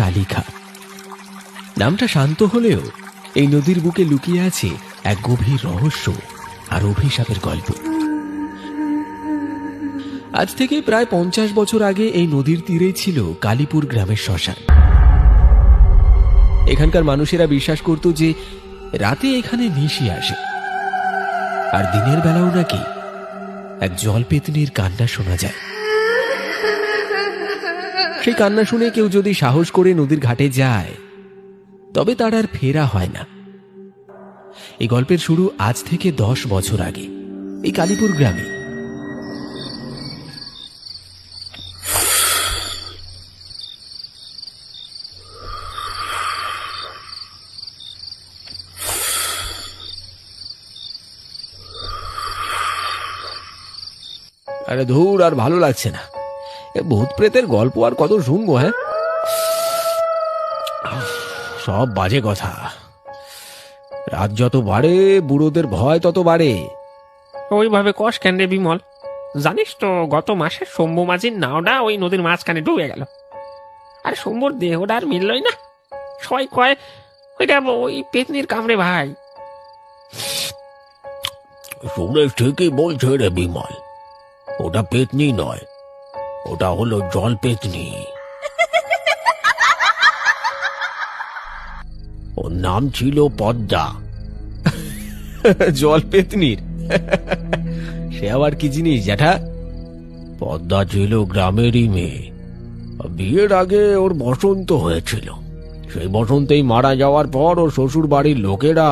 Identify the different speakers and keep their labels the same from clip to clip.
Speaker 1: শালিখা। নামটা শান্ত হলেও এই নদীর বুকে লুকিয়ে আছে এক গভীর রহস্য আর অভিশাপের গল্প। আজ থেকে প্রায় 50 বছর আগে এই নদীর তীরেই ছিল কালীপুর গ্রামের শ্মশান। এখানকার মানুষেরা বিশ্বাস করত যে রাতে এখানে নিশি আসে, আর দিনের বেলাও নাকি এক জলপেতনির কান্না শোনা যায়। সেই কান্না শুনে কেউ যদি সাহস করে নদীর ঘাটে যায় তবে তার আর ফেরা হয় না। এই গল্পের শুরু আজ থেকে 10 বছর আগে এই কালীপুর গ্রামে। আরে ধুর, আর ভালো লাগছে না। ভূত প্রেতের গল্প আর কত শুনবো? হ্যাঁ, সব বাজে কথা। রাত যত বাড়ে বুড়োদের ভয় তত বাড়ে।
Speaker 2: ওইভাবে কষ কেন রে বিমল? জানিস তো গত মাসে শম্ভু মাঝির নাওটা ওই নদীর মাঝখানে ডুবে গেল। আর শম্ভুর দেহটা আর মিললই না। সবাই কয় ওইটা ওই পেতনির কামড়ে ভাই।
Speaker 3: শুনে ঠিকই বলছে রে বিমল, ওটা পেতনি নয়, ওটা হলো জল পেতনি। ওর নাম ছিল পদ্মা।
Speaker 1: জল পেতনির? সে আবার কি জিনিস জ্যাঠা?
Speaker 3: পদ্মা ছিল গ্রামেরই মেয়ে। বিয়ের আগে ওর বসন্ত হয়েছিল। সেই বসন্তেই মারা যাওয়ার পর ওর শ্বশুর বাড়ির লোকেরা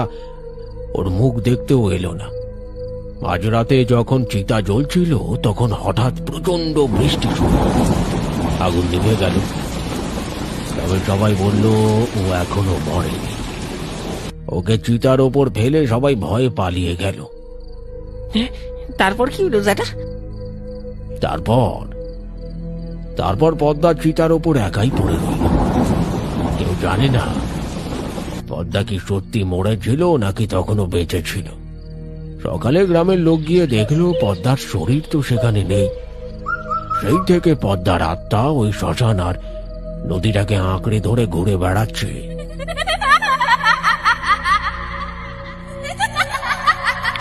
Speaker 3: ওর মুখ দেখতেও এলো না। মাঝরাতে যখন চিতা জ্বলছিল তখন হঠাৎ প্রচন্ড বৃষ্টি শুরু হলো। আগুন নিভে গেল। তবে সবাই বলল ও এখনো মরেনি। ওকে চিতার ওপর ফেলে সবাই ভয়ে পালিয়ে গেল।
Speaker 2: তারপর কি হলো জ্যাঠা?
Speaker 3: তারপর পদ্মা চিতার ওপর একাই পড়ে রইল। কেউ জানে না পদ্মা কি সত্যি মরেছিল নাকি তখনও বেঁচে ছিল। সকালে গ্রামের লোক গিয়ে দেখলো পদ্মার শরীর তো সেখানে নেই। সেই থেকে পদ্মার আত্মা ওই শ্মশান আর নদীটাকে আঁকড়ে ধরে ঘুরে বেড়াচ্ছে।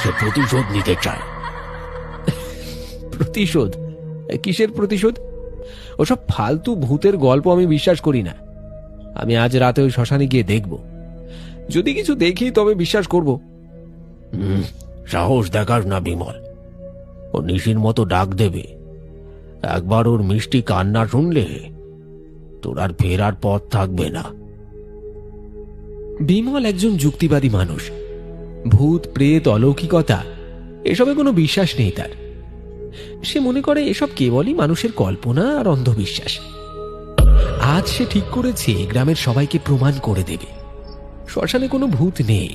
Speaker 3: সে প্রতিশোধ নিতে চায়।
Speaker 1: প্রতিশোধ? কিসের প্রতিশোধ? ওসব ফালতু ভূতের গল্প আমি বিশ্বাস করি না। আমি আজ রাতে ওই শ্মশানে গিয়ে দেখব। যদি কিছু দেখি তবে বিশ্বাস করব।
Speaker 3: সাহস দেখাস না বিমল। ও নিশির মতো ডাক দেবে। একবার ওর মিষ্টি কান্না শুনলে তোর আর ফেরার পথ থাকবে না।
Speaker 1: বিমল একজন যুক্তিবাদী মানুষ। ভূত প্রেত অলৌকিকতা এসবে কোনো বিশ্বাস নেই তার। সে মনে করে এসব কেবলই মানুষের কল্পনা আর অন্ধবিশ্বাস। আজ সে ঠিক করেছে গ্রামের সবাইকে প্রমাণ করে দেবে শ্মশানে কোনো ভূত নেই।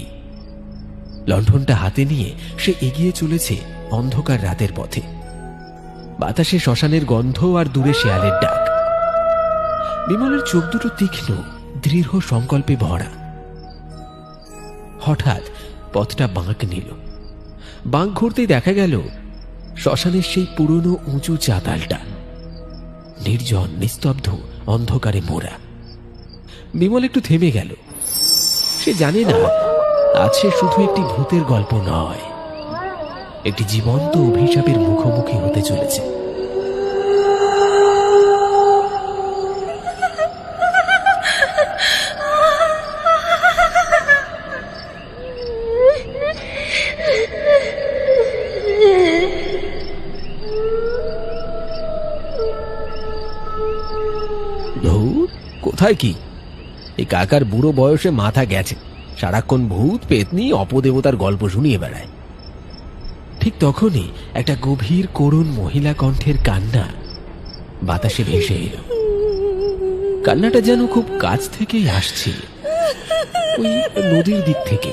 Speaker 1: লণ্ঠনটা হাতে নিয়ে সে এগিয়ে চলেছে অন্ধকার রাতের পথে। বাতাসে শ্মশানের গন্ধ আর দূরে শেয়ালের ডাক। বিমলের চোখ দুটো তীক্ষ্ণ, দৃঢ় সংকল্পে ভরা। হঠাৎ পথটা বাঁক নিল। বাঁক ঘুরতেই দেখা গেল শ্মশানের সেই পুরনো উঁচু চাতালটা নির্জন, নিস্তব্ধ, অন্ধকারে মোড়া। বিমল একটু থেমে গেল। সে জানে না আজ সে শুধু একটি ভূতের গল্প নয়, একটি জীবন্ত অভিশাপের মুখোমুখি হতে চলেছে। কোথায় কি? এই কাকার বুড়ো বয়সে মাথা গেছে। সারাক্ষণ ভূত পেতনি অপদেবতার গল্প শুনিয়ে বেড়ায়। ঠিক তখনই একটা গভীর করুণ মহিলা কণ্ঠের কান্না বাতাসে ভেসে এল। কান্নাটা যেন খুব কাছ থেকেই আসছে, ওই নদীর দিক থেকে।